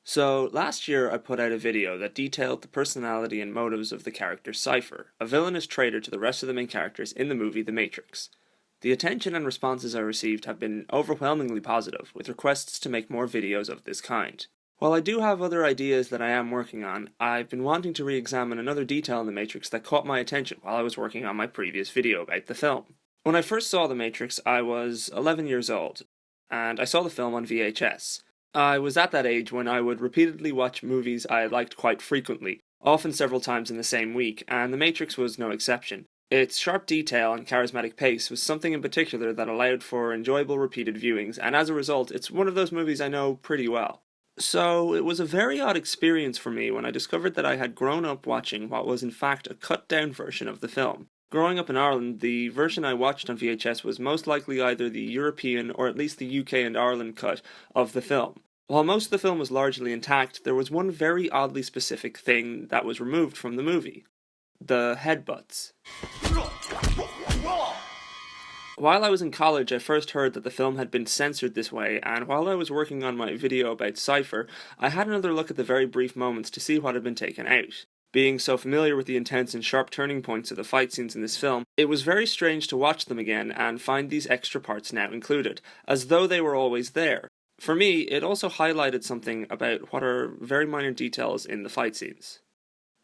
So, last year I put out a video that detailed the personality and motives of the character Cypher, a villainous traitor to the rest of the main characters in the movie The Matrix. The attention and responses I received have been overwhelmingly positive, with requests to make more videos of this kind. While I do have other ideas that I am working on, I've been wanting to re-examine another detail in The Matrix that caught my attention while I was working on my previous video about the film. When I first saw The Matrix, I was 11 years old, and I saw the film on VHS. I was at that age when I would repeatedly watch movies I liked quite frequently, often several times in the same week, and The Matrix was no exception. Its sharp detail and charismatic pace was something in particular that allowed for enjoyable repeated viewings, and as a result, it's one of those movies I know pretty well. So, it was a very odd experience for me when I discovered that I had grown up watching what was in fact a cut-down version of the film. Growing up in Ireland, the version I watched on VHS was most likely either the European or at least the UK and Ireland cut of the film. While most of the film was largely intact, there was one very oddly specific thing that was removed from the movie. The headbutts. While I was in college, I first heard that the film had been censored this way, and while I was working on my video about Cypher, I had another look at the very brief moments to see what had been taken out. Being so familiar with the intense and sharp turning points of the fight scenes in this film, it was very strange to watch them again and find these extra parts now included, as though they were always there. For me, it also highlighted something about what are very minor details in the fight scenes.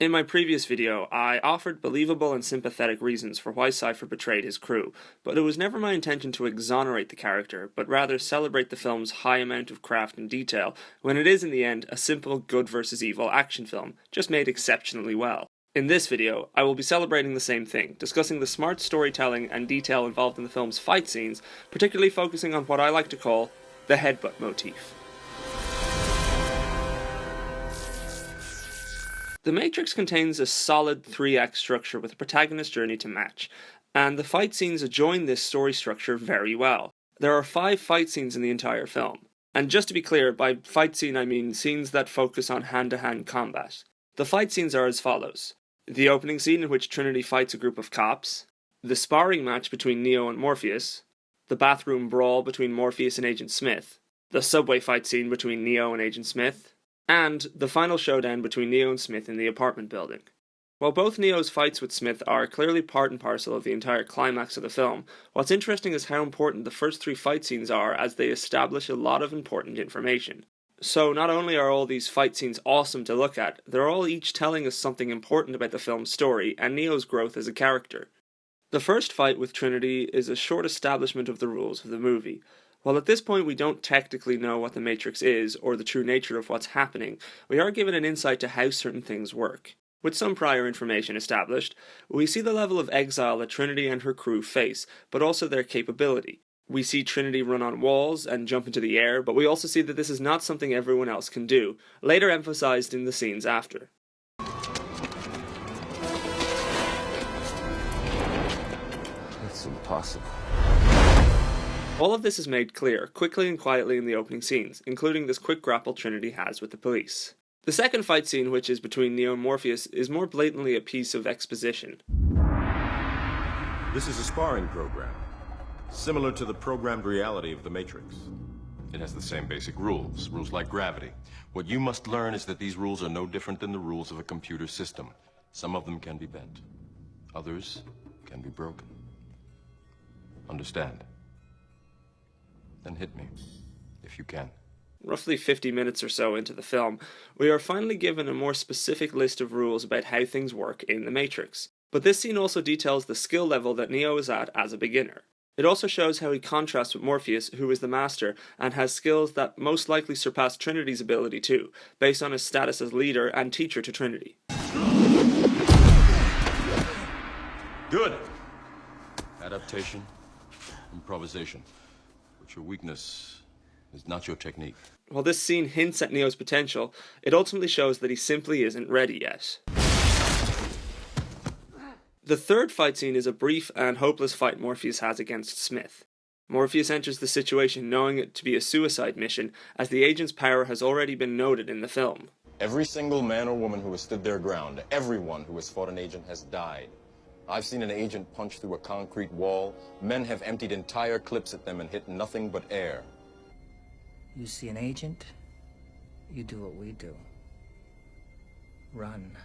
In my previous video, I offered believable and sympathetic reasons for why Cypher betrayed his crew, but it was never my intention to exonerate the character, but rather celebrate the film's high amount of craft and detail, when it is in the end a simple good versus evil action film, just made exceptionally well. In this video, I will be celebrating the same thing, discussing the smart storytelling and detail involved in the film's fight scenes, particularly focusing on what I like to call the headbutt motif. The Matrix contains a solid 3-act structure with a protagonist journey to match, and the fight scenes adjoin this story structure very well. There are 5 fight scenes in the entire film, and just to be clear, by fight scene I mean scenes that focus on hand-to-hand combat. The fight scenes are as follows: the opening scene in which Trinity fights a group of cops, the sparring match between Neo and Morpheus, the bathroom brawl between Morpheus and Agent Smith, the subway fight scene between Neo and Agent Smith, and the final showdown between Neo and Smith in the apartment building. While both Neo's fights with Smith are clearly part and parcel of the entire climax of the film, what's interesting is how important the first 3 fight scenes are, as they establish a lot of important information. So not only are all these fight scenes awesome to look at, they're all each telling us something important about the film's story and Neo's growth as a character. The first fight with Trinity is a short establishment of the rules of the movie. While at this point we don't technically know what the Matrix is, or the true nature of what's happening, we are given an insight to how certain things work. With some prior information established, we see the level of exile that Trinity and her crew face, but also their capability. We see Trinity run on walls and jump into the air, but we also see that this is not something everyone else can do, later emphasized in the scenes after. It's impossible. All of this is made clear, quickly and quietly in the opening scenes, including this quick grapple Trinity has with the police. The second fight scene, which is between Neo and Morpheus, is more blatantly a piece of exposition. This is a sparring program, similar to the programmed reality of the Matrix. It has the same basic rules like gravity. What you must learn is that these rules are no different than the rules of a computer system. Some of them can be bent. Others can be broken. Understand? Then hit me, if you can. Roughly 50 minutes or so into the film, we are finally given a more specific list of rules about how things work in the Matrix. But this scene also details the skill level that Neo is at as a beginner. It also shows how he contrasts with Morpheus, who is the master, and has skills that most likely surpass Trinity's ability too, based on his status as leader and teacher to Trinity. Good! Adaptation, improvisation. But your weakness is not your technique. While this scene hints at Neo's potential, it ultimately shows that he simply isn't ready yet. The third fight scene is a brief and hopeless fight Morpheus has against Smith. Morpheus enters the situation knowing it to be a suicide mission, as the agent's power has already been noted in the film. Every single man or woman who has stood their ground, everyone who has fought an agent has died. I've seen an agent punch through a concrete wall. Men have emptied entire clips at them and hit nothing but air. You see an agent, You do what we do. Run.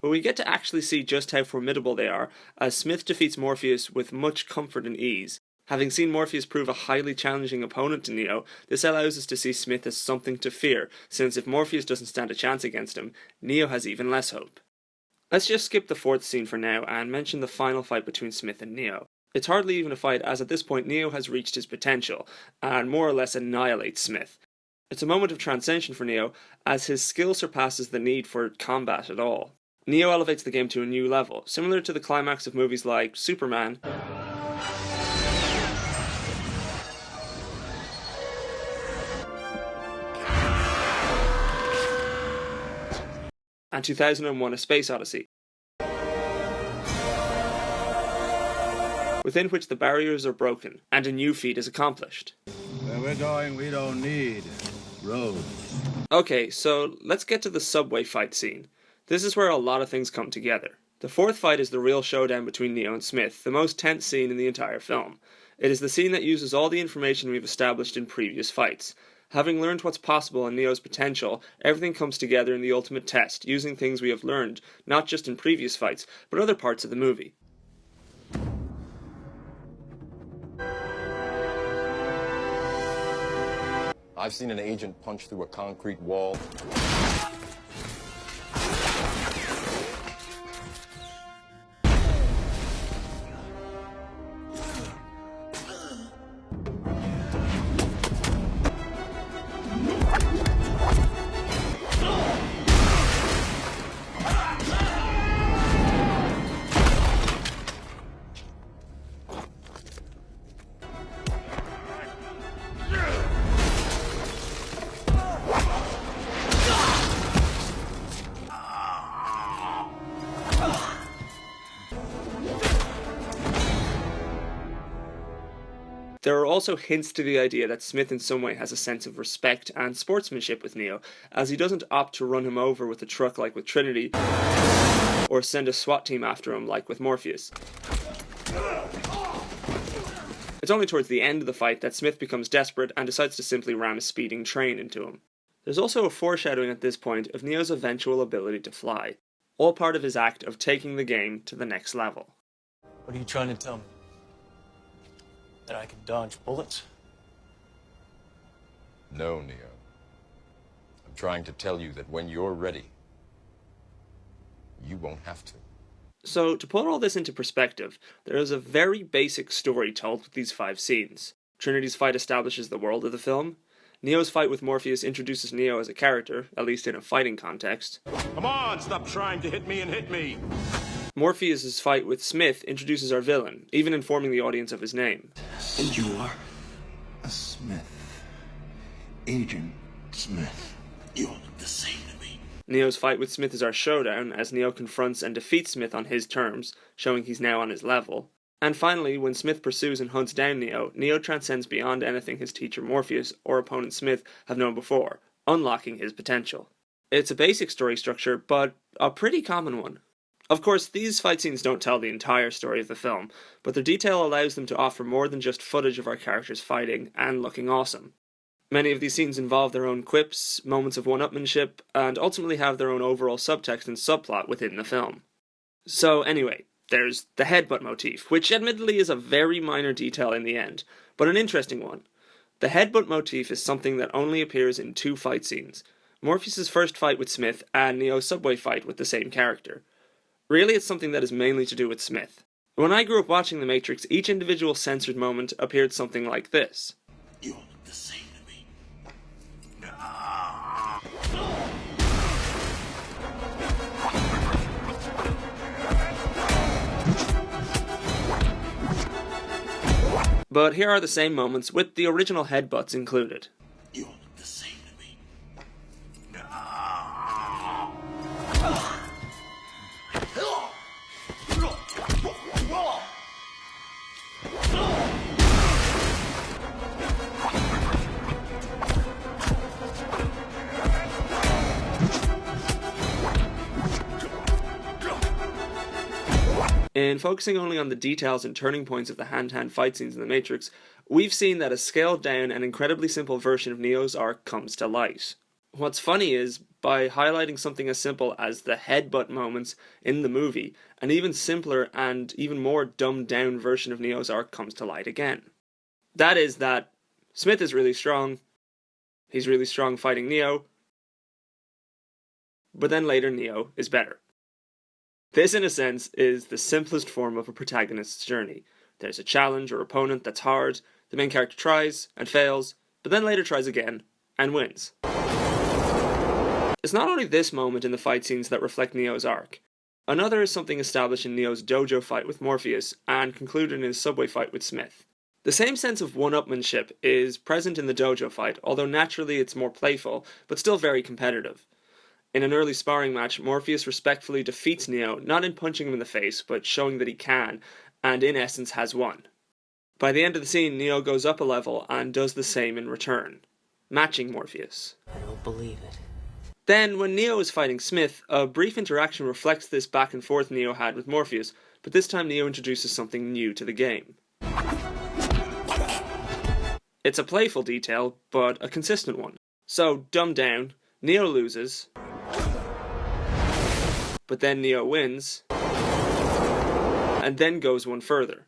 But we get to actually see just how formidable they are, as Smith defeats Morpheus with much comfort and ease. Having seen Morpheus prove a highly challenging opponent to Neo, this allows us to see Smith as something to fear, since if Morpheus doesn't stand a chance against him, Neo has even less hope. Let's just skip the fourth scene for now and mention the final fight between Smith and Neo. It's hardly even a fight, as at this point Neo has reached his potential, and more or less annihilates Smith. It's a moment of transcension for Neo, as his skill surpasses the need for combat at all. Neo elevates the game to a new level, similar to the climax of movies like Superman and 2001: A Space Odyssey, within which the barriers are broken and a new feat is accomplished. Where we're going, we don't need roads. Okay, so let's get to the subway fight scene. This is where a lot of things come together. The fourth fight is the real showdown between Neo and Smith, the most tense scene in the entire film. It is the scene that uses all the information we've established in previous fights. Having learned what's possible in Neo's potential, everything comes together in the ultimate test, using things we have learned, not just in previous fights, but other parts of the movie. I've seen an agent punch through a concrete wall. There are also hints to the idea that Smith in some way has a sense of respect and sportsmanship with Neo, as he doesn't opt to run him over with a truck like with Trinity, or send a SWAT team after him like with Morpheus. It's only towards the end of the fight that Smith becomes desperate and decides to simply ram a speeding train into him. There's also a foreshadowing at this point of Neo's eventual ability to fly, all part of his act of taking the game to the next level. What are you trying to tell me? That I can dodge bullets? No, Neo. I'm trying to tell you that when you're ready, you won't have to. So, to put all this into perspective, there is a very basic story told with these 5 scenes. Trinity's fight establishes the world of the film. Neo's fight with Morpheus introduces Neo as a character, at least in a fighting context. Come on, stop trying to hit me and hit me! Morpheus' fight with Smith introduces our villain, even informing the audience of his name. And you are? A Smith. Agent Smith. You all look the same to me. Neo's fight with Smith is our showdown, as Neo confronts and defeats Smith on his terms, showing he's now on his level. And finally, when Smith pursues and hunts down Neo, Neo transcends beyond anything his teacher Morpheus or opponent Smith have known before, unlocking his potential. It's a basic story structure, but a pretty common one. Of course, these fight scenes don't tell the entire story of the film, but their detail allows them to offer more than just footage of our characters fighting and looking awesome. Many of these scenes involve their own quips, moments of one-upmanship, and ultimately have their own overall subtext and subplot within the film. So anyway, there's the headbutt motif, which admittedly is a very minor detail in the end, but an interesting one. The headbutt motif is something that only appears in 2 fight scenes, Morpheus' first fight with Smith and Neo's subway fight with the same character. Really, it's something that is mainly to do with Smith. When I grew up watching The Matrix, each individual censored moment appeared something like this. You all look the same to me. But here are the same moments with the original headbutts included. You all look the same to me. In focusing only on the details and turning points of the hand-to-hand fight scenes in The Matrix, we've seen that a scaled-down and incredibly simple version of Neo's arc comes to light. What's funny is, by highlighting something as simple as the headbutt moments in the movie, an even simpler and even more dumbed down version of Neo's arc comes to light again. That is that Smith is really strong, he's really strong fighting Neo, but then later Neo is better. This, in a sense, is the simplest form of a protagonist's journey. There's a challenge or opponent that's hard, the main character tries and fails, but then later tries again and wins. It's not only this moment in the fight scenes that reflect Neo's arc. Another is something established in Neo's dojo fight with Morpheus and concluded in his subway fight with Smith. The same sense of one-upmanship is present in the dojo fight, although naturally it's more playful, but still very competitive. In an early sparring match, Morpheus respectfully defeats Neo, not in punching him in the face, but showing that he can, and in essence has won. By the end of the scene, Neo goes up a level and does the same in return, matching Morpheus. I don't believe it. Then, when Neo is fighting Smith, a brief interaction reflects this back and forth Neo had with Morpheus, but this time Neo introduces something new to the game. It's a playful detail, but a consistent one. So, dumbed down, Neo loses, but then Neo wins, and then goes one further.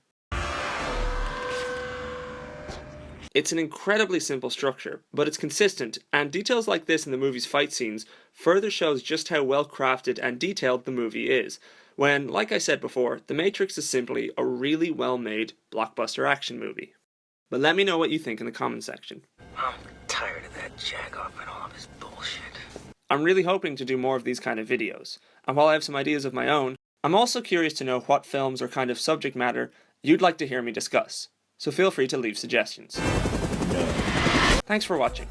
It's an incredibly simple structure, but it's consistent, and details like this in the movie's fight scenes further shows just how well crafted and detailed the movie is, when, like I said before, The Matrix is simply a really well made blockbuster action movie. But let me know what you think in the comment section. I'm tired of that jagoff and all of his bullshit. I'm really hoping to do more of these kind of videos, and while I have some ideas of my own, I'm also curious to know what films or kind of subject matter you'd like to hear me discuss, so feel free to leave suggestions. Thanks for watching.